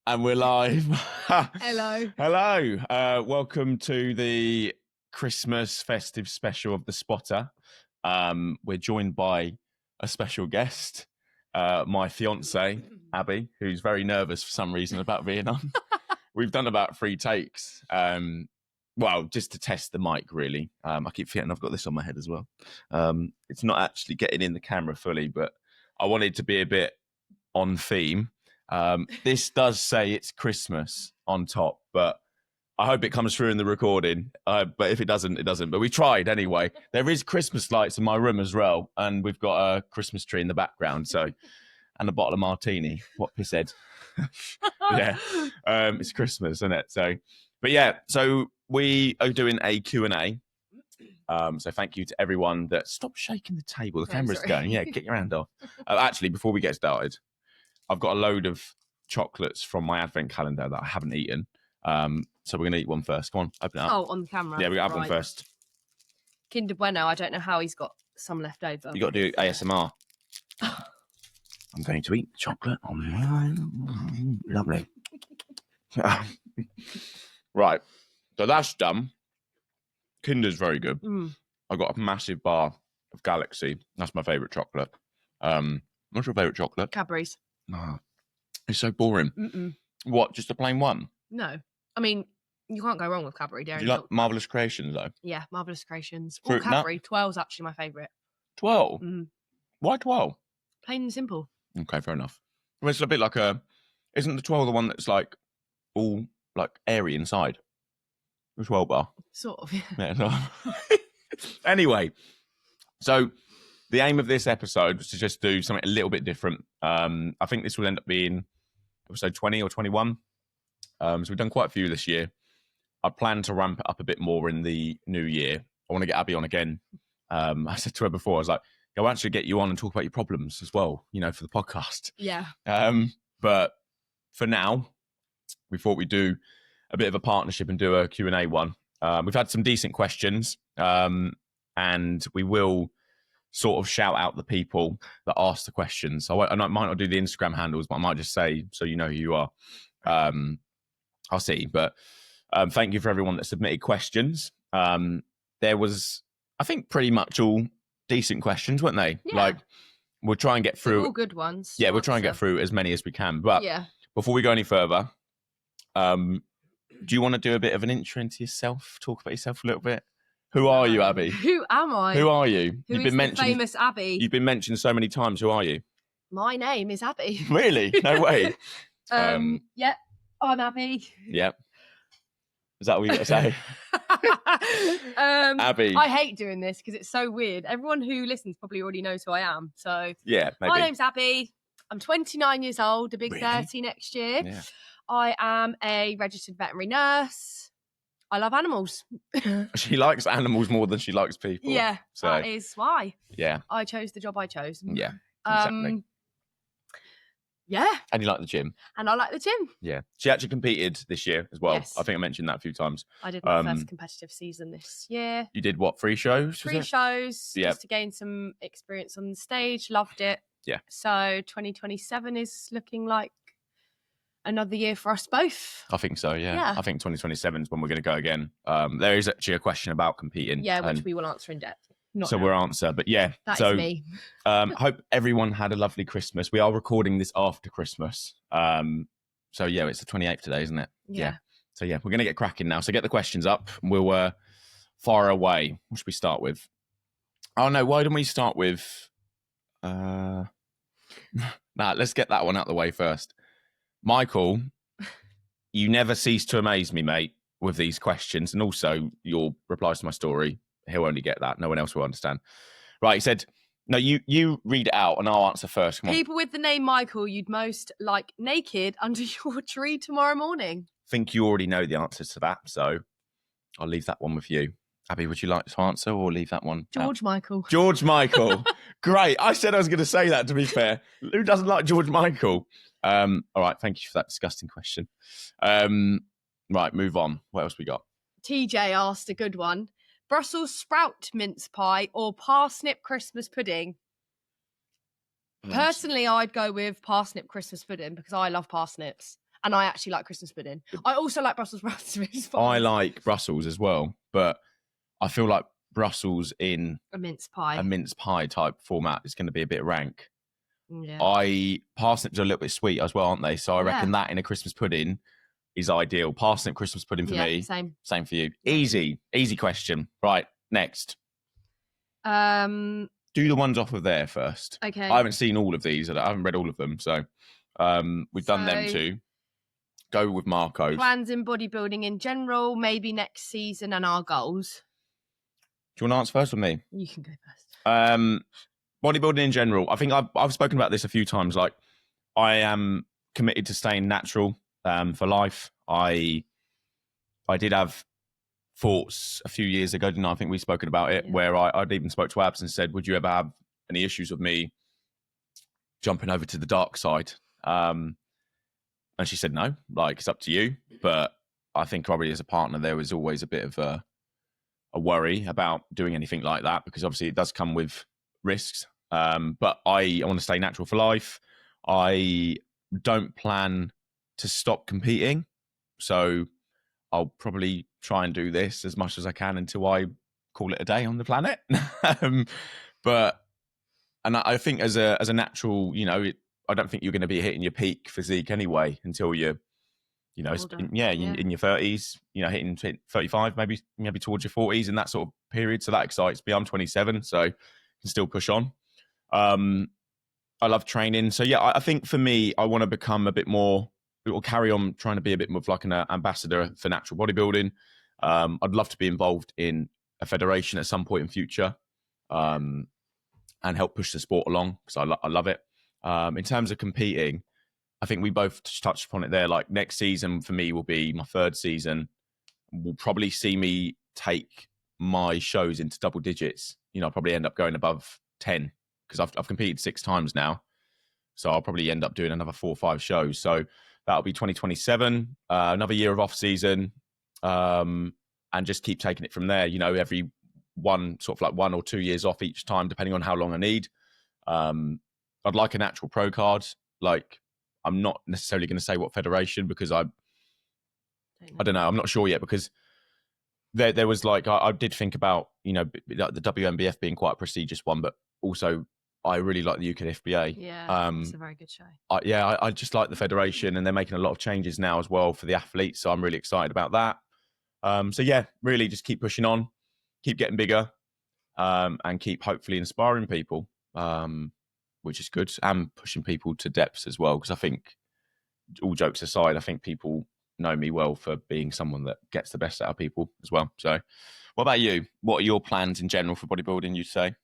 And we're live. Hello. Hello. Welcome to the Christmas festive special of The Spotter. We're joined by a special guest, my fiance, Abbie, who's very nervous for some reason about being on. We've done about 3 takes. Well, just to test the mic, really. I keep forgetting I've got this on my head as well. It's not actually getting in the camera fully, but I wanted to be a bit on theme. This does say it's Christmas on top, but I hope it comes through in the recording. But if it doesn't, it doesn't. But we tried anyway. There is Christmas lights in my room as well, and we've got a Christmas tree in the background. So, and a bottle of martini. What pisshead? Yeah, it's Christmas, isn't it? So, but yeah, so we are doing a Q&A. So thank you to everyone that stopped shaking the table. The camera's going. Yeah, get your hand off. Actually, before we get started, I've got a load of chocolates from my advent calendar that I haven't eaten. So we're going to eat one first. Come on, open it up. Oh, on the camera. Yeah, we're going to have one first. Kinder Bueno, I don't know how he's got some left over. You got to do ASMR. I'm going to eat chocolate. Lovely. Right. So that's done. Kinder's very good. I got a massive bar of Galaxy. That's my favourite chocolate. What's your favourite chocolate? Cadbury's. Oh, it's so boring. What, just a plain one? No. I mean, you can't go wrong with Cadbury Dairy Do you like Marvellous Creations, though? Yeah, Marvellous Creations. Fruit Or Cadbury. 12's actually my favourite. 12? Why 12? Plain and simple. Okay, fair enough. Well, it's a bit like isn't the 12 the one that's like all like airy inside? The 12 bar. Sort of, yeah. No. Anyway, so the aim of this episode was to just do something a little bit different. I think this will end up being episode 20 or 21. So we've done quite a few this year. I plan to ramp it up a bit more in the new year. I want to get Abbie on again. I said to her before, I was like, I'll actually get you on and talk about your problems as well, you know, for the podcast. Yeah. But for now, we thought we'd do a bit of a partnership and do a Q&A one. We've had some decent questions, and we will sort of shout out the people that ask the questions. I might not do the Instagram handles, but I might just say, so you know who you are. I'll see. But thank you for everyone that submitted questions. There was, I think, pretty much all decent questions, weren't they? Yeah. Like, we'll try and get through. They're all good ones. Yeah, we'll try and get through as many as we can. But before we go any further, do you want to do a bit of an intro into yourself? Talk about yourself a little bit. Who are you, Abbie? Who am I? Who are you? Who is the famous Abbie? You've been mentioned so many times. Who are you? My name is Abbie. Really? No way. Yeah, I'm Abbie. Yep. Is that what you got to say? Abbie. I hate doing this because it's so weird. Everyone who listens probably already knows who I am. So yeah, maybe. My name's Abbie. I'm 29 years old, a big Really? 30 next year. Yeah. I am a registered veterinary nurse. I love animals. She likes animals more than she likes people. Yeah, so that is why. Yeah. I chose the job I chose. Yeah, exactly. Yeah. And you like the gym. And I like the gym. Yeah. She actually competed this year as well. Yes. I think I mentioned that a few times. I did my first competitive season this year. You did what, 3 shows? 3 shows, just to gain some experience on the stage. Loved it. Yeah. So 2027 is looking like another year for us both. I think so, yeah. I think 2027 is when we're going to go again. There is actually a question about competing. Yeah, which we will answer in depth. We'll answer. But yeah, that's me. Hope everyone had a lovely Christmas. We are recording this after Christmas. So yeah, it's the 28th today, isn't it? Yeah. So yeah, we're going to get cracking now. So get the questions up. We'll fire away. What should we start with? Oh no, why don't we start with... let's get that one out of the way first. Michael, you never cease to amaze me, mate, with these questions. And also your replies to my story. He'll only get that. No one else will understand. Right, he said, no, you read it out and I'll answer first. Come on. People with the name Michael you'd most like naked under your tree tomorrow morning. I think you already know the answers to that, so I'll leave that one with you. Abbie, would you like to answer or leave that one? George Michael. George Michael. Great. I said I was going to say that, to be fair. Who doesn't like George Michael? All right, thank you for that disgusting question. Right, move on. What else we got? TJ asked a good one. Brussels sprout mince pie or parsnip Christmas pudding? Personally, I'd go with parsnip Christmas pudding because I love parsnips. And I actually like Christmas pudding. I also like Brussels sprouts. I like Brussels as well, but I feel like Brussels in a mince pie type format is going to be a bit rank. Yeah. Parsnips are a little bit sweet as well, aren't they? So I reckon that in a Christmas pudding is ideal. Parsnip Christmas pudding for me. Same for you. Easy question. Right, next. Do the ones off of there first. Okay. I haven't seen all of these. I haven't read all of them. So we've done them too. Go with Marco's. Plans in bodybuilding in general, maybe next season, and our goals. Do you want to answer first or me? You can go first. Bodybuilding in general. I think I've spoken about this a few times. Like, I am committed to staying natural for life. I did have thoughts a few years ago, didn't I? I think we've spoken about it, where I'd even spoke to Abs and said, would you ever have any issues with me jumping over to the dark side? And she said, no, like, it's up to you. But I think probably as a partner, there was always a bit of a worry about doing anything like that, because obviously it does come with risks. But I want to stay natural for life. I don't plan to stop competing. So I'll probably try and do this as much as I can until I call it a day on the planet. But I think as a natural, I don't think you're going to be hitting your peak physique anyway until you're, in your 30s, hitting 35, maybe towards your 40s in that sort of period. So that excites me. I'm 27, so I can still push on. I love training. So yeah, I think for me, I want to become a bit more, or carry on trying to be a bit more of like an ambassador for natural bodybuilding. I'd love to be involved in a federation at some point in future, and help push the sport along, because I love it. In terms of competing, I think we both touched upon it there. Like, next season for me will be my third season. Will probably see me take my shows into double digits. I'll probably end up going above 10, because I've competed 6 times now. So I'll probably end up doing another 4 or 5 shows. So that'll be 2027, another year of off season, and just keep taking it from there. Every 1 or 2 years off each time, depending on how long I need. I'd like a natural pro card. Like, I'm not necessarily going to say what federation, because I don't know. I'm not sure yet, because there was like, I did think about, the WMBF being quite a prestigious one, but also I really like the UKFBA. Yeah, it's a very good show. I just like the federation, and they're making a lot of changes now as well for the athletes. So I'm really excited about that. So yeah, really just keep pushing on, keep getting bigger, and keep hopefully inspiring people, which is good, and pushing people to depths as well. Because I think, all jokes aside, I think people know me well for being someone that gets the best out of people as well. So what about you? What are your plans in general for bodybuilding, you'd say?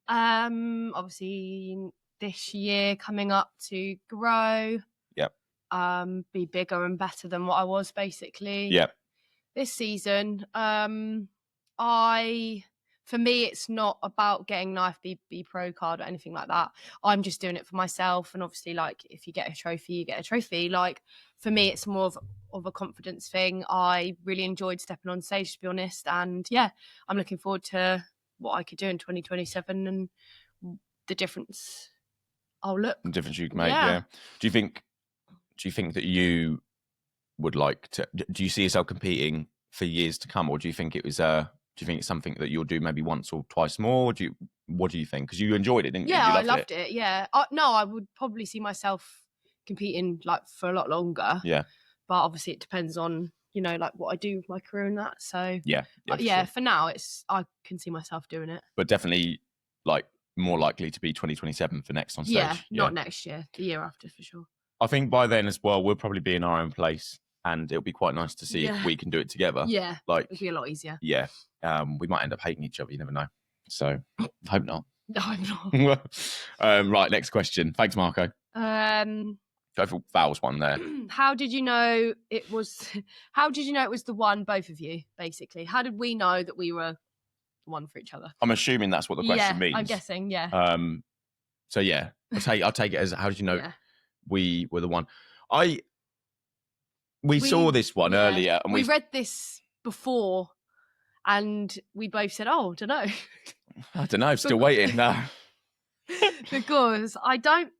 Obviously this year coming up to grow. Yep. Be bigger and better than what I was, basically. Yep. This season, for me, it's not about getting an IFBB pro card or anything like that. I'm just doing it for myself. And obviously, like, if you get a trophy, you get a trophy. Like, for me, it's more of a confidence thing. I really enjoyed stepping on stage, to be honest. And yeah, I'm looking forward to what I could do in 2027 and the difference I'll look. The difference you can make, yeah. Do you think that you would like to, do you see yourself competing for years to come, or do you think it was do you think it's something that you'll do maybe once or twice more? What do you think? Because you enjoyed it, didn't you? Yeah, I loved it. Yeah. No, I would probably see myself competing like for a lot longer. Yeah. But obviously it depends on, like what I do with my career and that. So yeah, sure. For now I can see myself doing it. But definitely, like, more likely to be 2027 for next on stage. Yeah, not next year, the year after for sure. I think by then as well, we'll probably be in our own place, and it'll be quite nice to see if we can do it together. Yeah, like, it'll be a lot easier. Yeah. We might end up hating each other, you never know. So hope not. No, I'm not. Right, next question. Thanks, Marco. Go for Val's one there. How did you know it was the one, both of you, basically? How did we know that we were the one for each other? I'm assuming that's what the question means. I'm guessing, yeah. So yeah, I'll take it as, how did you know we were the one? We saw this one earlier, and we read this before, and we both said, "Oh, I don't know." I don't know. Still waiting. No. Because I don't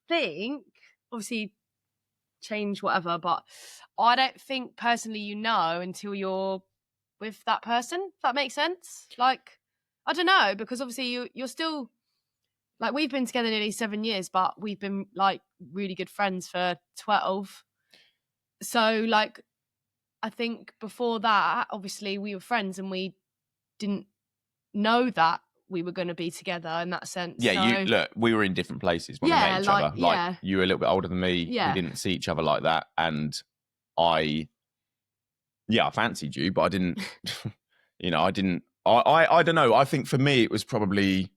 think, obviously, change whatever, but I don't think personally you know until you're with that person, if that makes sense. Like, I don't know, because obviously you're still, like, we've been together nearly 7 years, but we've been like really good friends for 12. So like, I think before that, obviously we were friends and we didn't know that we were going to be together in that sense. Yeah, so, you look, we were in different places when we met each other. Like, you were a little bit older than me. Yeah. We didn't see each other like that. And I fancied you, but I didn't, I didn't, I don't know. I think for me, it was probably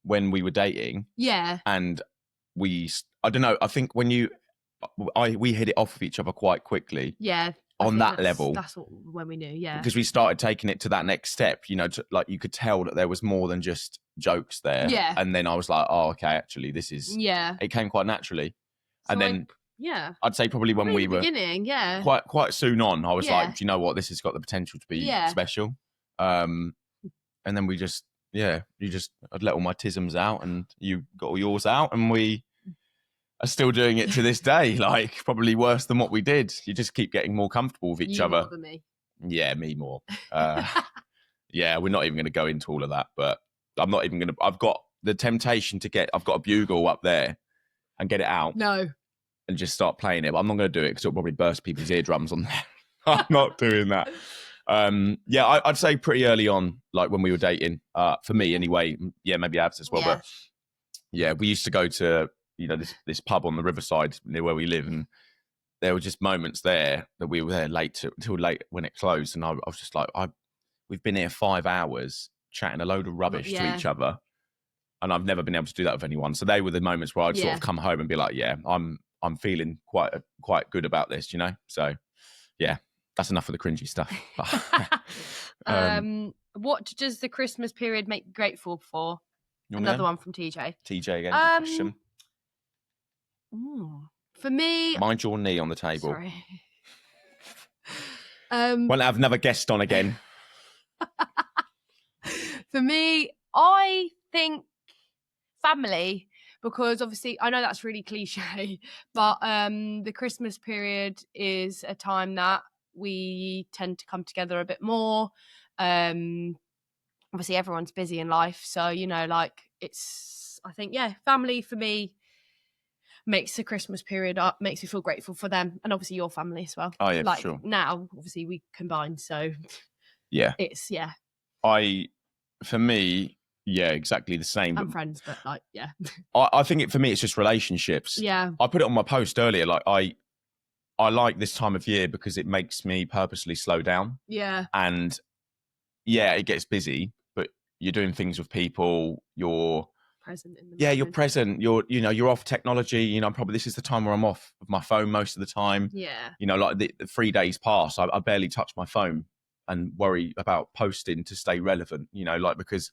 when we were dating. Yeah. And I don't know. I think when we hit it off with each other quite quickly. Yeah. On that level. That's when we knew, yeah. Because we started taking it to that next step, like you could tell that there was more than just jokes there. Yeah. And then I was like, oh, okay, actually, this is, it came quite naturally. So and then, I'd say probably when we were beginning, quite soon on, I was like, do you know what? This has got the potential to be special. And then we just, I'd let all my tisms out and you got all yours out, and we are still doing it to this day, like probably worse than what we did. You just keep getting more comfortable with each other. More than me. Yeah, me more. Yeah, we're not even going to go into all of that, but I'm not even going to. I've got the temptation I've got a bugle up there and get it out. No. And just start playing it, but I'm not going to do it because it'll probably burst people's eardrums on there. I'm not doing that. I'd say pretty early on, like when we were dating, for me anyway. Yeah, maybe Abs as well, but yeah, we used to go to this pub on the riverside near where we live, and there were just moments there that we were there till late when it closed, and I was just like, we've been here 5 hours chatting a load of rubbish to each other, and I've never been able to do that with anyone. So they were the moments where I'd sort of come home and be like, I'm feeling quite good about this, So yeah, that's enough of the cringy stuff. What does the Christmas period make you grateful for? Another one from TJ. TJ again, good question. For me, mind your knee on the table. Sorry. Won't have another guest on again. For me, I think family, because obviously I know that's really cliche, but the Christmas period is a time that we tend to come together a bit more. Obviously everyone's busy in life, so I think family for me makes the Christmas period up, makes me feel grateful for them, and obviously your family as well. Oh yeah, for sure. Now obviously we combine, so it's for me, exactly the same. I'm friends, but I think for me it's just relationships. Yeah, I put it on my post earlier. Like I like this time of year because it makes me purposely slow down. Yeah, and it gets busy, but you're doing things with people. You're present in the moment. You're present. You're off technology. Probably this is the time where I'm off of my phone most of the time. Yeah. Like the 3 days pass, I barely touch my phone and worry about posting to stay relevant. Because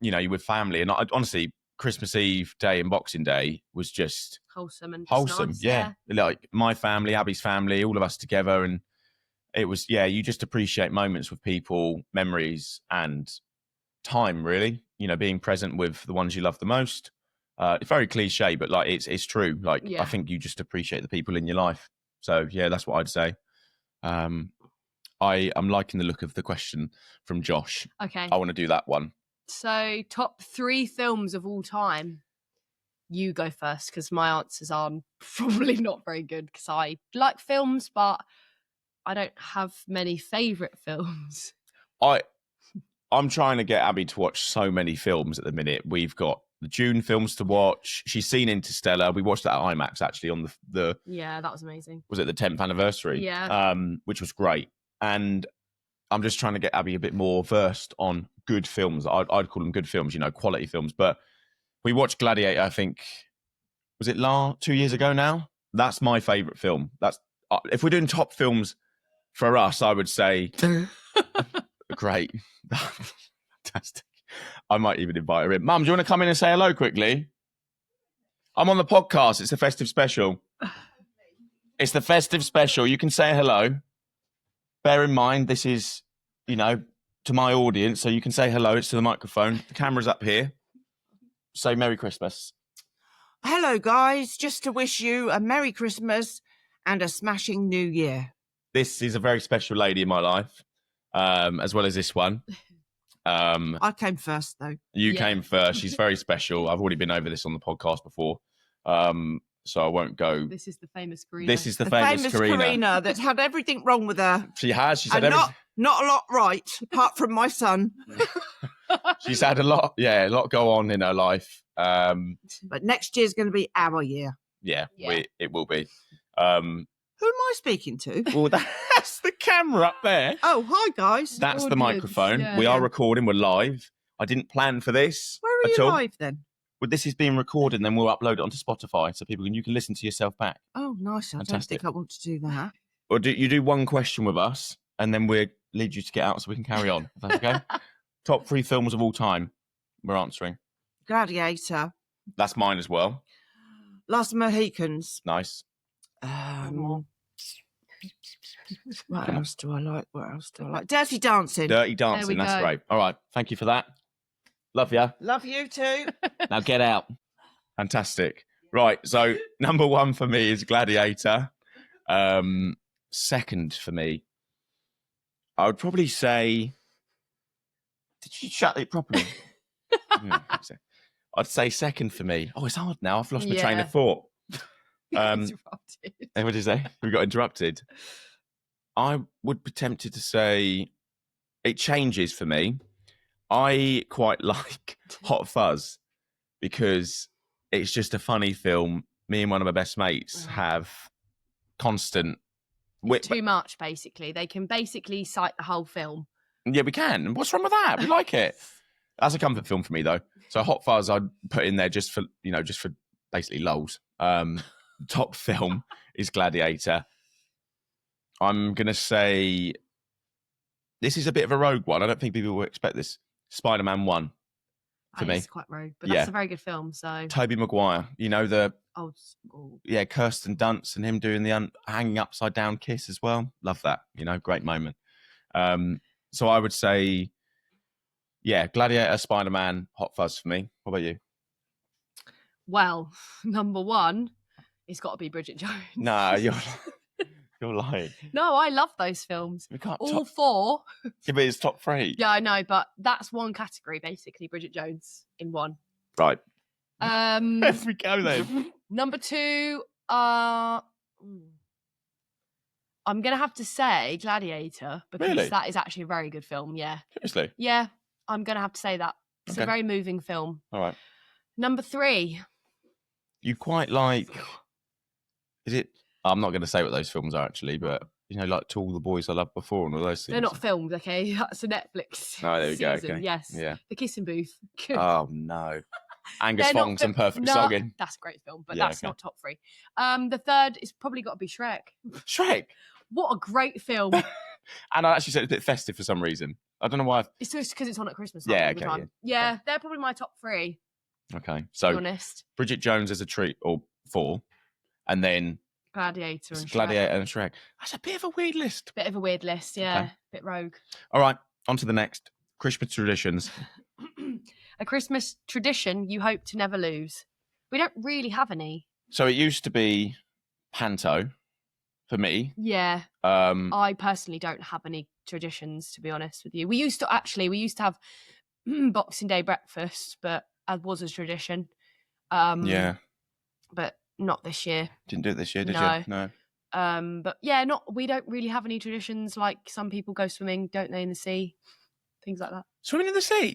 you're with family, and honestly, Christmas Eve day and Boxing Day was just wholesome and nice, yeah. Like my family, Abby's family, all of us together, and it was you just appreciate moments with people, memories, and time, really. Being present with the ones you love the most. It's very cliche, but it's true. I think you just appreciate the people in your life. So that's what I'd say. I'm liking the look of the question from Josh. Okay, I want to do that one. So top 3 films of all time. You go first, because my answers are probably not very good, because I like films, but I don't have many favourite films. I'm trying to get Abbie to watch so many films at the minute. We've got the June films to watch. She's seen Interstellar. We watched that at IMAX actually on the yeah, that was amazing. Was it the 10th anniversary? Yeah. Which was great. And I'm just trying to get Abbie a bit more versed on good films. I'd call them good films, quality films. But we watched Gladiator, I think, was it 2 years ago now? That's my favourite film. That's if we're doing top films for us, I would say great. Fantastic. I might even invite her in. Mum, do you want to come in and say hello quickly? I'm on the podcast. It's a festive special. It's the festive special. You can say hello. Bear in mind, this is, to my audience, so you can say hello. It's to the microphone. The camera's up here. Say Merry Christmas. Hello, guys. Just to wish you a Merry Christmas and a smashing New Year. This is a very special lady in my life, as well as this one. I came first, though. You came first. She's very special. I've already been over this on the podcast before, so I won't go. This is the famous Karina. This is the famous Karina. That's had everything wrong with her. She has. She's had And everything. not a lot right, apart from my son. She's had a lot go on in her life. But next year's going to be our year. Yeah. It will be. Who am I speaking to? Well, that's the camera up there. Oh, hi, guys. That's the Audience, microphone. yeah. We are recording. We're live. I didn't plan for this. Where are at you all. live, then? Well, this is being recorded, and then we'll upload it onto Spotify so you can listen to yourself back. Oh, nice. I don't Fantastic. think I want to do that. Or you do one question with us, and then we'll lead you to get out so we can carry on. If that's okay. Top 3 films of all time. We're answering. Gladiator. That's mine as well. Last Mohicans. Nice. What else do I like? Dirty Dancing. Dirty Dancing. That's go. great. All right. Thank you for that. Love ya. Love you too. Now get out. Fantastic. Right. So number 1 for me is Gladiator. Second for me, I would probably say. Did you shut it properly? I'd say second for me. Oh, it's hard now. I've lost my train of thought. Interrupted. What did you say? We got interrupted. I would be tempted to say it changes for me. I quite like Hot Fuzz because it's just a funny film. Me and one of my best mates have constant. It's too much, basically. They can basically cite the whole film. Yeah, we can. What's wrong with that? We like it. That's a comfort film for me, though. So Hot Fuzz, I'd put in there just for basically lols. Top film is Gladiator. I'm gonna say this is a bit of a rogue one. I don't think people will expect this. Spider-Man 1 for me. It's quite rogue, but that's a very good film. So Tobey Maguire, the old school. Yeah, Kirsten Dunst and him doing the hanging upside down kiss as well. Love that. Great moment. So I would say, Gladiator, Spider-Man, Hot Fuzz for me. What about you? Well, number 1, it's got to be Bridget Jones. Nah, you're lying. No, I love those films. We can't All 4. Yeah, but it's top 3. Yeah, I know, but that's one category, basically. Bridget Jones in 1. Right. There we go then. Number 2, I'm gonna have to say Gladiator because that is actually a very good film. Yeah. Seriously? Yeah, I'm gonna have to say that. It's a very moving film. All right. Number 3. You quite like? Is it? I'm not going to say what those films are actually, but like To All the Boys I Loved Before and all those things. They're not filmed, okay? That's a Netflix. Oh, there we go. season. Okay. Yes. Yeah. The Kissing Booth. Oh no. Angus They're not Fong's and Perfect no, Sogging. That's a great film, but Yeah, that's okay. not top 3. The third is probably got to be Shrek. Shrek. What a great film! And I actually said it's a bit festive for some reason. I don't know why. It's just because it's on at Christmas. Yeah, all the okay, time. Yeah, they're probably my top 3. Okay. To be So honest, Bridget Jones as a treat or 4, and then Gladiator and Gladiator Shrek. and Shrek. That's a bit of a weird list. Bit of a weird list, yeah. Okay. Bit rogue. All right. On to the next. Christmas traditions. A Christmas tradition you hope to never lose. We don't really have any. So it used to be panto for me. Yeah. I personally don't have any traditions, to be honest with you. We used to have Boxing Day breakfast, but as was a tradition. Yeah. But not this year. Didn't do it this year, did No. you? No. But yeah, we don't really have any traditions. Like some people go swimming, don't they, in the sea? Things like that. Swimming in the sea?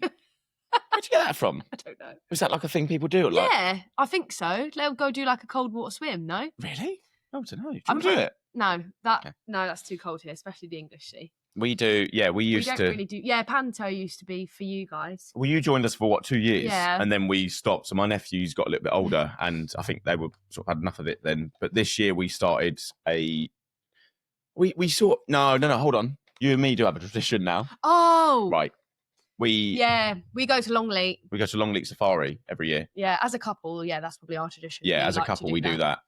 Where'd you get that from? I don't know. Was that like a thing people do? Like... Yeah, I think so. They'll go do like a cold water swim, no? Really? I don't know. Do you I'm want to do it? No, Okay. no, that's too cold here, especially the English sea. We do. Yeah, we used don't to. really do. Yeah, panto used to be for you guys. Well, you joined us for 2 years? Yeah. And then we stopped. So my nephews got a little bit older and I think they were sort of had enough of it then. But this year we started we sort. No, hold on. You and me do have a tradition now. Oh. Right. We go to Longleat. We go to Longleat Safari every year. Yeah, as a couple, that's probably our tradition. Yeah, We as a like to couple, we do that.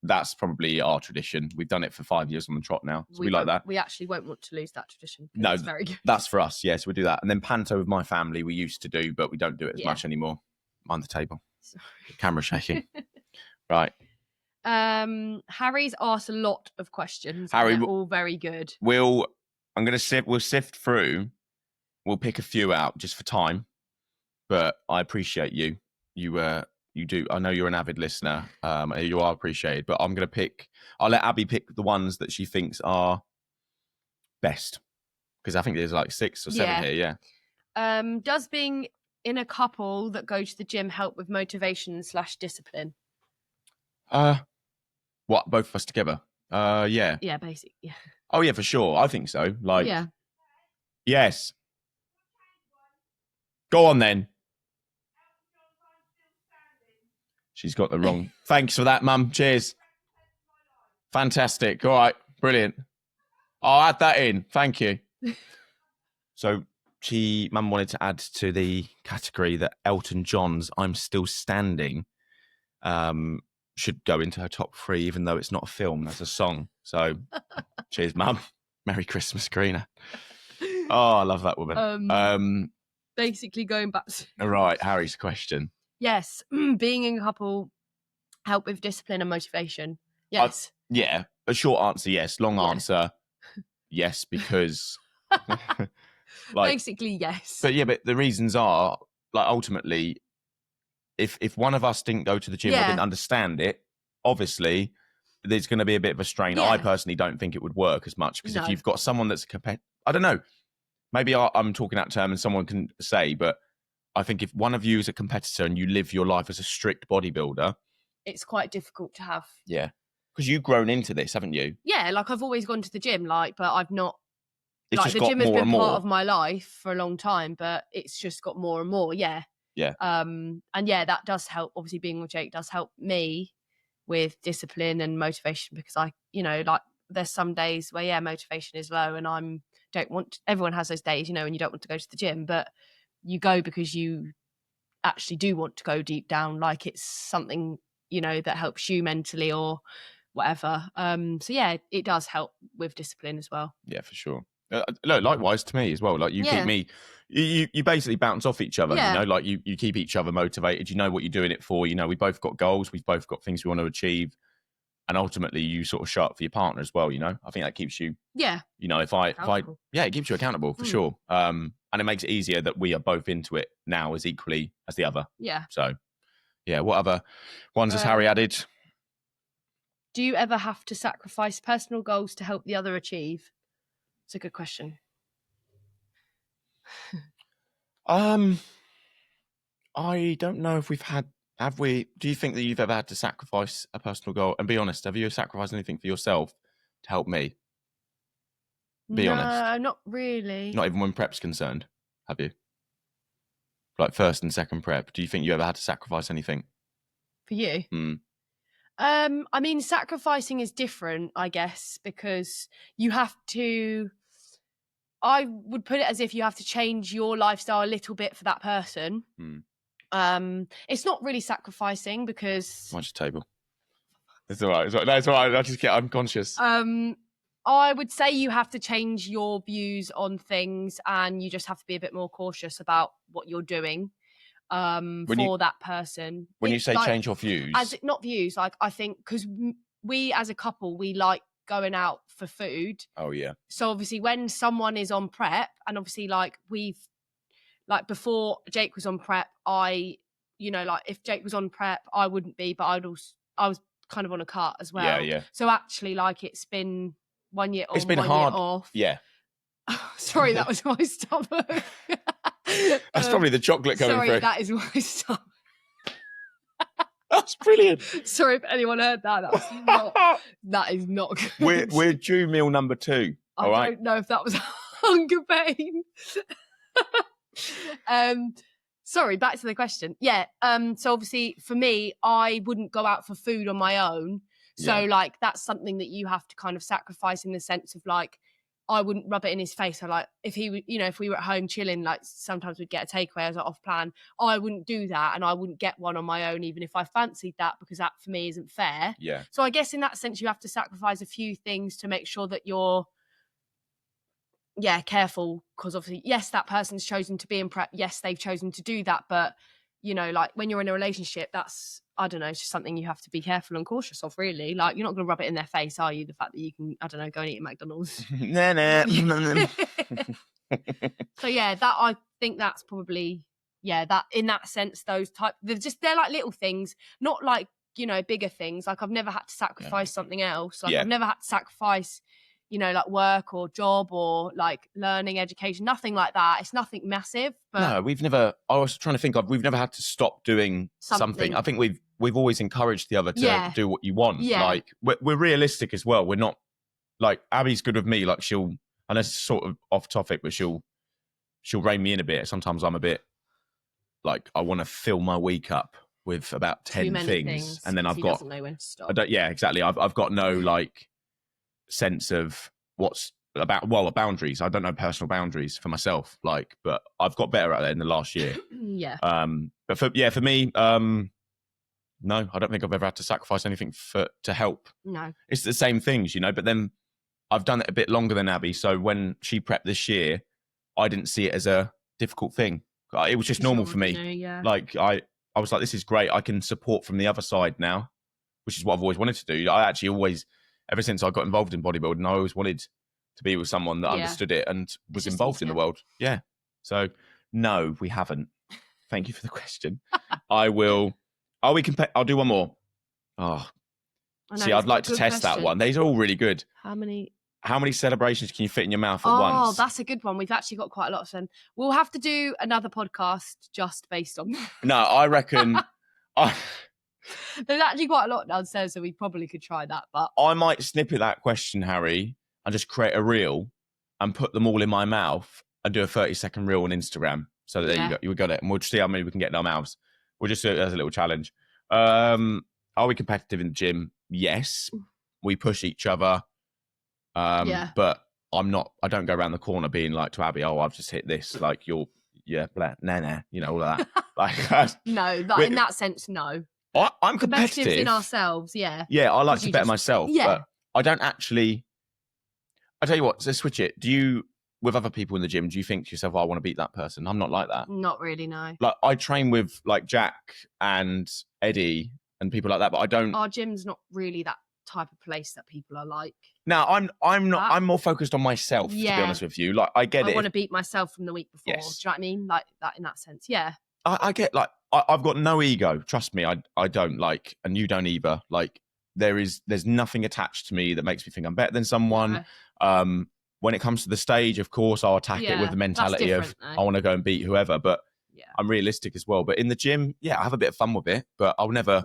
That's probably our tradition. We've done it for 5 years on the trot now. So we like that. We actually won't want to lose that tradition. No, it's very good. That's for us. Yes, we do that. And then panto with my family we used to do, but we don't do it as Yeah. much anymore. Mind the table. Camera shaking. Right. Harry's asked a lot of questions. Harry, and they're all very good. We'll sift through. We'll pick a few out just for time. But I appreciate you. You do. I know you're an avid listener. You are appreciated. But I'll let Abbie pick the ones that she thinks are best. Because I think there's like 6 or 7 here, yeah. Does being in a couple that go to the gym help with motivation / discipline? What, both of us together? Yeah. Yeah, basically. Yeah. Oh yeah, for sure. I think so. Like, yeah. Yes. Go on then. She's got the wrong. Thanks for that, Mum. Cheers. Fantastic. All right. Brilliant. I'll add that in. Thank you. So Mum wanted to add to the category that Elton John's I'm Still Standing should go into her top 3, even though it's not a film, that's a song. So cheers, Mum. Merry Christmas, Karina. Oh, I love that woman. Basically going back to... All right, Harry's question. Yes, being in a couple help with discipline and motivation. Yes. Yeah, a short answer, yes. Long answer, yes, because... basically, yes. But the reasons are, like, ultimately, if one of us didn't go to the gym or didn't understand it, obviously there's going to be a bit of a strain. Yeah. I personally don't think it would work as much because if you've got someone that's I don't know, maybe I'm talking out of term and someone can say, but I think if one of you is a competitor and you live your life as a strict bodybuilder, it's quite difficult to have. Yeah, because you've grown into this, haven't you? Yeah, like I've always gone to the gym, but I've not. It's like the gym has been part of my life for a long time, but it's just got more and more. Yeah. Yeah. And yeah, that does help. Obviously, being with Jake does help me with discipline and motivation because like there's some days where motivation is low and everyone has those days, when you don't want to go to the gym, but you go because you actually do want to go deep down, like it's something, that helps you mentally or whatever. So yeah, it does help with discipline as well. Yeah, for sure. Likewise to me as well. Like you keep me, you basically bounce off each other. Like you keep each other motivated. You know what you're doing it for. We both got goals. We've both got things we want to achieve, and ultimately you sort of show up for your partner as well. I think that keeps you. Yeah. If I it keeps you accountable for sure. And it makes it easier that we are both into it now as equally as the other. Yeah. So, yeah. What other ones has Harry added? Do you ever have to sacrifice personal goals to help the other achieve? It's a good question. I don't know if have we? Do you think that you've ever had to sacrifice a personal goal? And be honest, have you sacrificed anything for yourself to help me? Be honest. No, not really. Not even when prep's concerned, have you? Like first and second prep. Do you think you ever had to sacrifice anything? For you? I mean, sacrificing is different, I guess, because you have to... I would put it as if you have to change your lifestyle a little bit for that person. It's not really sacrificing because... Watch the table. It's all right. No, it's all right. I just get unconscious. I would say you have to change your views on things and you just have to be a bit more cautious about what you're doing that person. When you say change your views... Not views, like I think, because we as a couple, we like going out for food. Oh yeah. So obviously when someone is on prep, and obviously before Jake was on prep, if Jake was on prep, I wouldn't be, but I was kind of on a cut as well. Yeah. So actually, it's been 1 year on, it's been 1 hard. year off. Yeah. Sorry, that was my stomach. That's probably the chocolate coming through. Sorry, that is my stomach. That's brilliant. Sorry if anyone heard that. That is not good. We're due meal number 2. I don't know if that was hunger pain. Sorry, back to the question. Yeah. So obviously for me, I wouldn't go out for food on my own. So that's something that you have to kind of sacrifice in the sense of I wouldn't rub it in his face. So if if we were at home chilling, sometimes we'd get a takeaway as off plan. I wouldn't do that, and I wouldn't get one on my own, even if I fancied that, because that for me isn't fair. Yeah. So I guess in that sense, you have to sacrifice a few things to make sure that you're, careful. Because obviously, yes, that person's chosen to be in prep. Yes, they've chosen to do that, but you know, like when you're in a relationship, that's, I don't know, it's just something you have to be careful and cautious of, really. Like, you're not going to rub it in their face, are you? The fact that you can, I don't know, go and eat at McDonald's. Nah. So yeah, that, I think that's probably, yeah, that in that sense, those type, they're like little things, not like, you know, bigger things. Like, I've never had to sacrifice something else. Like, Yeah. I've never had to sacrifice, you know, like work or job or like learning, education, nothing like that. It's nothing massive. But No, we've never. I was trying to think of. We've never had to stop doing something. I think we've always encouraged the other to do what you want. Yeah. Like, we're realistic as well. We're not like Abbie's good with me. Like, she'll, and it's sort of off topic, but she'll rein me in a bit. Sometimes I'm a bit like, I want to fill my week up with about 10 things, and then I've got, doesn't know when to stop. I don't. Yeah, exactly. I've got no like sense of what's about, well, boundaries. I don't know personal boundaries for myself, like, but I've got better at it in the last year. Yeah. But for me, no, I don't think I've ever had to sacrifice anything to help. No. It's the same things, you know, but then I've done it a bit longer than Abbie. So when she prepped this year, I didn't see it as a difficult thing. It was just normal for me. Yeah. Like, I was like, this is great. I can support from the other side now, which is what I've always wanted to do. I actually always, ever since I got involved in bodybuilding, I always wanted to be with someone that understood it and was involved in the world. Yeah. So no, we haven't. Thank you for the question. I will. Are we I'll do one more. Oh, see, I'd like to test that one. These are all really good. How many celebrations can you fit in your mouth at once? Oh, that's a good one. We've actually got quite a lot of them. We'll have to do another podcast just based on. No, I reckon. There's actually quite a lot downstairs, so we probably could try that. But I might snippet that question, Harry, and just create a reel and put them all in my mouth and do a 30-second reel on Instagram. So there you got it. And we'll just see how many we can get in our mouths. We'll just do it as a little challenge. Are we competitive in the gym? Yes. We push each other. But I'm not, I don't go around the corner being like to Abbie, oh, I've just hit this. Like, you're, nah, you know, all of that. Like, no, in that sense, no. I'm competitive in ourselves, yeah. Yeah, I like to better myself. Yeah. But I don't actually, I tell you what, so switch it. Do you, with other people in the gym, do you think to yourself, oh, I want to beat that person? I'm not like that. Not really, no. Like, I train with like Jack and Eddie and people like that, but I don't. Our gym's not really that type of place that people are like. No, I'm not. I'm more focused on myself, to be honest with you. Like, I get it. I want to beat myself from the week before. Yes. Do you know what I mean? Like that, in that sense. Yeah. I get, like, I've got no ego. Trust me, I don't, like, and you don't either. Like, there's nothing attached to me that makes me think I'm better than someone. Yeah. When it comes to the stage, of course, I'll attack it with the mentality of I want to go and beat whoever, but I'm realistic as well. But in the gym, I have a bit of fun with it, but I'll never,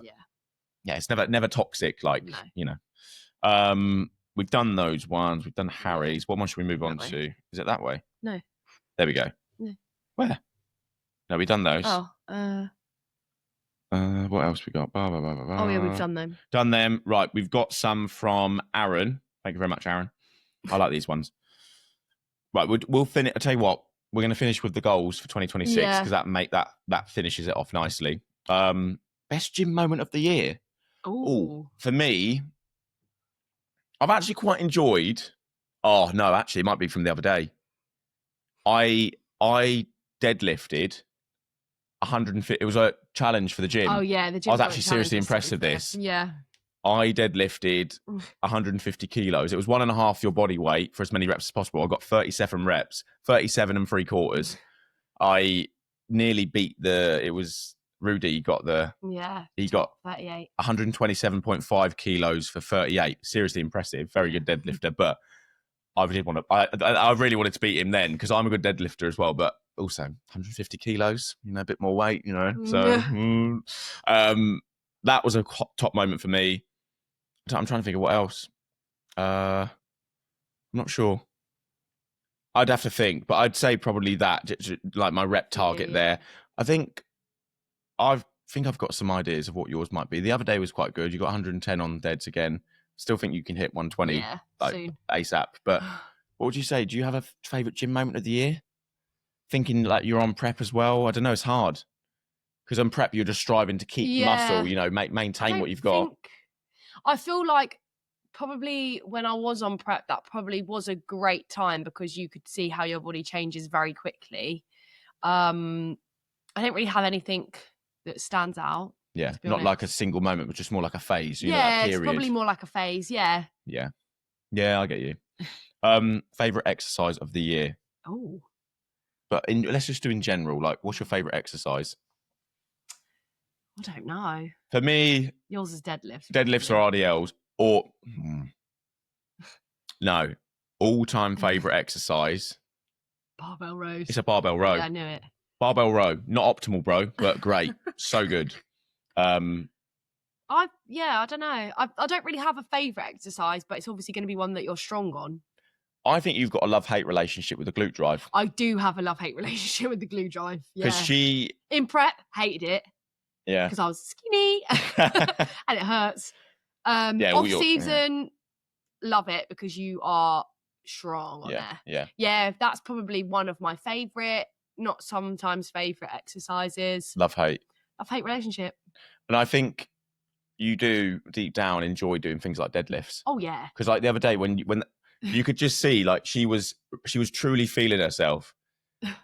it's never toxic, like, you know. We've done those ones. We've done Harry's. What one should we move on to? Is it that way? No. There we go. No. Where? No, we've done those. Oh, what else we got? Oh, yeah, we've done them. Done them. Right, we've got some from Aaron. Thank you very much, Aaron. I like these ones. Right, we'll finish. I'll tell you what, we're going to finish with the goals for 2026 because that finishes it off nicely. Best gym moment of the year. Oh, for me, I've actually quite enjoyed. Oh no, actually, it might be from the other day. I deadlifted 150. It was a challenge for the gym. Oh yeah, the gym. I was actually seriously impressed with this. Yeah. I deadlifted 150 kilos. It was 1.5 your body weight for as many reps as possible. I got 37 reps, 37 3/4. I nearly beat it was Rudy got he got 38. 127.5 kilos for 38. Seriously impressive. Very good deadlifter. But I really wanted to beat him then because I'm a good deadlifter as well. But also 150 kilos, you know, a bit more weight, you know. So that was a top moment for me. I'm trying to think of what else. I'm not sure. I'd have to think, but I'd say probably that, like my rep target there. I think I've got some ideas of what yours might be. The other day was quite good. You got 110 on deads again. Still think you can hit 120 soon. ASAP. But what would you say? Do you have a favourite gym moment of the year? Thinking like you're on prep as well. I don't know. It's hard because on prep you're just striving to keep muscle. You know, maintain what you've got. I feel like probably when I was on prep, that probably was a great time because you could see how your body changes very quickly. I don't really have anything that stands out. Yeah, to be not like a honest. single moment, but just more like a phase. You know, Yeah, that it's period. probably more like a phase. Yeah. Yeah, I get you. Favorite exercise of the year, Oh, but let's just do in general. Like, what's your favorite exercise? I don't know. For me, Yours is deadlift. deadlifts or RDLs, or no, all-time favorite exercise. Barbell rows. It's a barbell row. Yeah, I knew it. Barbell row, not optimal, bro, but great, so good. I don't know. I don't really have a favourite exercise, but it's obviously going to be one that you're strong on. I think you've got a love-hate relationship with the glute drive. I do have a love-hate relationship with the glue drive. Yeah. Because in prep, hated it. Yeah. Because I was skinny and it hurts. Off season, love it because you are strong on there. Yeah. Yeah, that's probably one of my favourite, not sometimes favourite exercises. Love-hate relationship. And I think you do deep down enjoy doing things like deadlifts. Oh yeah. Because like the other day when you could just see like she was truly feeling herself.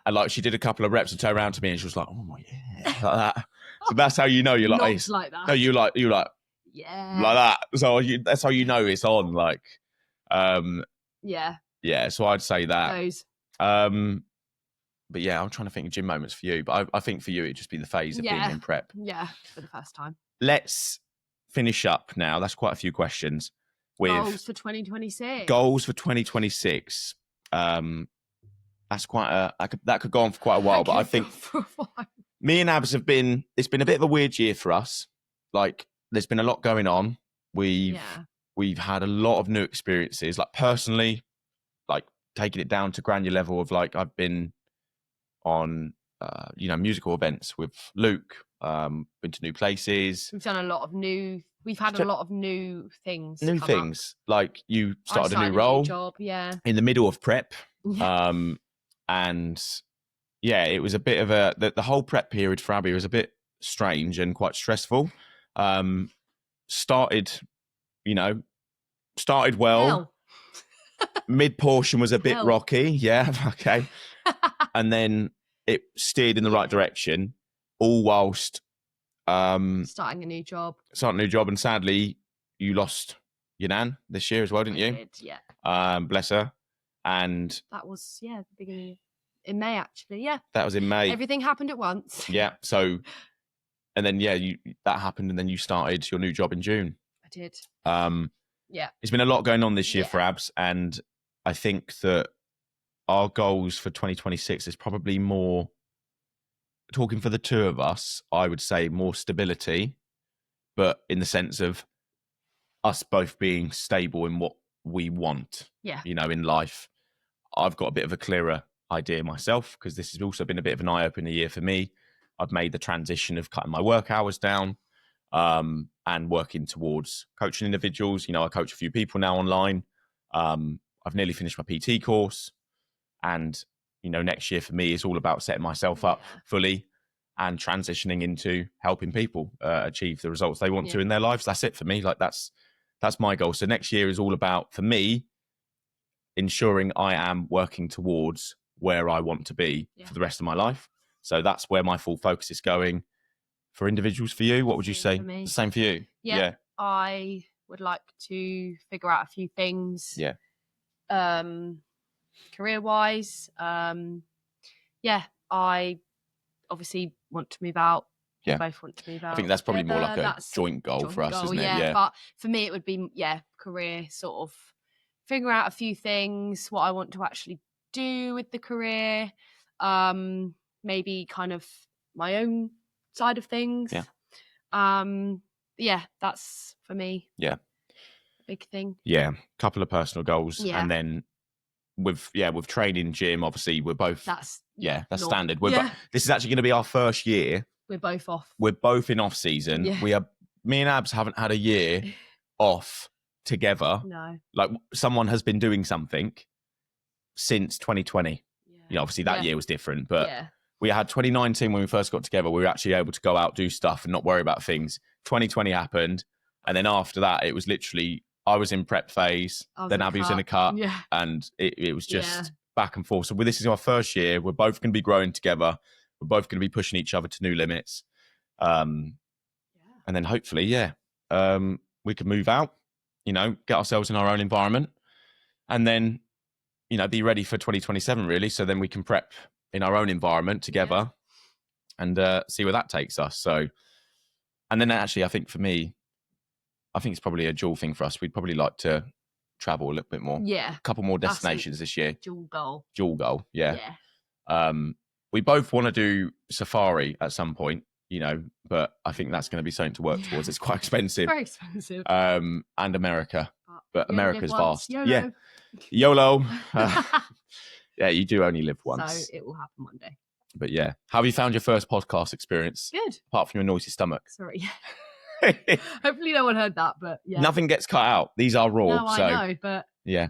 And like she did a couple of reps and turned around to me and she was like, "Oh my yeah," like that. So that's how you know you're like, Not like that. No, you like yeah, like that. So that's how you know it's on. Like, yeah. So I'd say that. Those. But yeah, I'm trying to think of gym moments for you. But I think for you it'd just be the phase of being in prep. Yeah, for the first time. Let's finish up now. That's quite a few questions. With goals for 2026. Goals for 2026. That's quite that could go on for quite a while, but I think me and Abs it's been a bit of a weird year for us. Like there's been a lot going on. We've had a lot of new experiences. Like personally, like taking it down to granular level of like I've been on musical events with Luke, been to new places. We've done a lot of new things. New things. Like you started a new role. role Job, in the middle of prep. And yeah, it was a bit of the whole prep period for Abbie was a bit strange and quite stressful. Started well. Mid portion was a bit rocky. Yeah. Okay. And then it steered in the right direction, all whilst starting a new job. And sadly, you lost your nan this year as well, didn't you? I did, yeah. Bless her. And that was the beginning in May, actually. Yeah, that was in May. Everything happened at once. Yeah. So, and then that happened, and then you started your new job in June. I did. Yeah. It's been a lot going on this year for Abs, and I think that our goals for 2026 is probably more. Talking for the two of us, I would say more stability, but in the sense of us both being stable in what we want. Yeah. In life. I've got a bit of a clearer idea myself because this has also been a bit of an eye-opener year for me. I've made the transition of cutting my work hours down and working towards coaching individuals. I coach a few people now online. I've nearly finished my PT course. And, next year for me is all about setting myself up fully and transitioning into helping people achieve the results they want to in their lives. That's it for me. Like that's my goal. So next year is all about, for me, ensuring I am working towards where I want to be for the rest of my life. So that's where my full focus is going. For individuals, for you, what would you say? The same for you? Yeah. I would like to figure out a few things. Yeah. Career-wise. I obviously want to move out. Yeah. We both want to move out. I think that's probably more like a joint goal for us, isn't it? Yeah. But for me, it would be, career, sort of figure out a few things, what I want to actually do with the career, maybe kind of my own side of things. Yeah. That's for me. Yeah. A big thing. Yeah. Couple of personal goals. Yeah. And then with training, gym, obviously we're both that's standard. This is actually going to be our first year. We're both off. We're both in off season. Yeah. Me and Abs haven't had a year off together. No. Like someone has been doing something since 2020. Yeah. Obviously that year was different, but we had 2019 when we first got together. We were actually able to go out, do stuff and not worry about things. 2020 happened. And then after that, it was literally, I was in prep phase. Then Abbie was in a cut. Yeah. And it was just back and forth. So this is our first year. We're both going to be growing together. We're both going to be pushing each other to new limits. And then hopefully, we could move out, get ourselves in our own environment, and then, be ready for 2027 really. So then we can prep in our own environment together and see where that takes us. So, and then actually, I think for me, it's probably a dual thing for us. We'd probably like to travel a little bit more. Yeah. A couple more destinations this year. Dual goal. Yeah. We both want to do safari at some point, but I think that's going to be something to work towards. It's quite expensive. Very expensive. And America. But America's vast. YOLO. Yeah. YOLO. Yeah, you do only live once. So it will happen one day. But yeah. How have you found your first podcast experience? Good. Apart from your noisy stomach. Sorry. Hopefully no one heard that, but yeah. Nothing gets cut out. These are raw. No, so, I know, but yeah.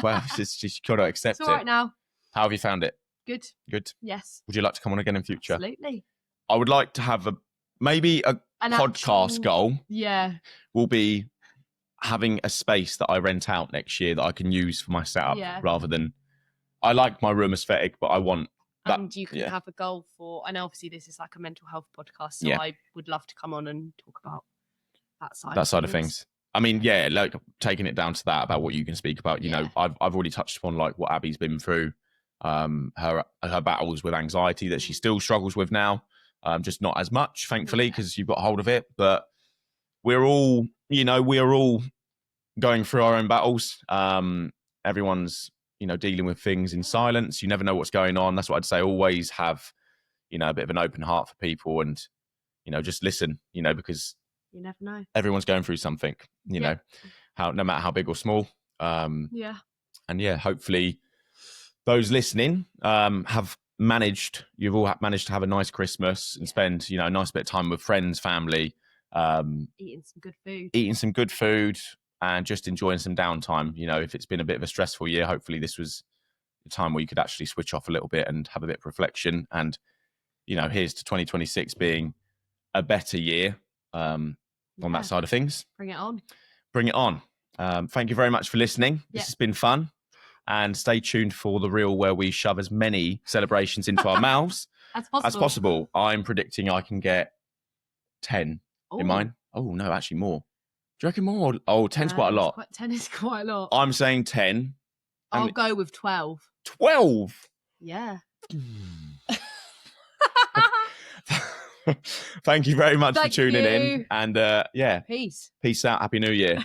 Well, it's just you got to accept it's all right now. How have you found it? Good. Good. Yes. Would you like to come on again in future? Absolutely. I would like to have an podcast goal. Yeah. Will be having a space that I rent out next year that I can use for my setup rather than. I like my room aesthetic, but I want. And you can have a goal for, and obviously this is like a mental health podcast, so I would love to come on and talk about that side of things. I mean, like taking it down to that about what you can speak about. I've already touched upon like what Abbie's been through, her battles with anxiety that she still struggles with now, just not as much, thankfully, because you've got hold of it. But we're all, we're all going through our own battles. Everyone's dealing with things in silence. You never know what's going on. That's what I'd say. Always have, a bit of an open heart for people and, just listen, because you never know. Everyone's going through something, no matter how big or small. And hopefully those listening you've all managed to have a nice Christmas and spend, a nice bit of time with friends, family, eating some good food. And just enjoying some downtime. If it's been a bit of a stressful year, hopefully this was the time where you could actually switch off a little bit and have a bit of reflection. And, here's to 2026 being a better year on that side of things. Bring it on. Thank you very much for listening. This has been fun. And stay tuned for the reel where we shove as many celebrations into our mouths as possible. I'm predicting I can get 10 in mine. Oh, no, actually more. Do you reckon more? Oh, 10's quite a lot. 10 is quite a lot. I'm saying 10. I'll go with 12. 12? Yeah. Thank you very much for tuning in. And Peace. Peace out. Happy New Year.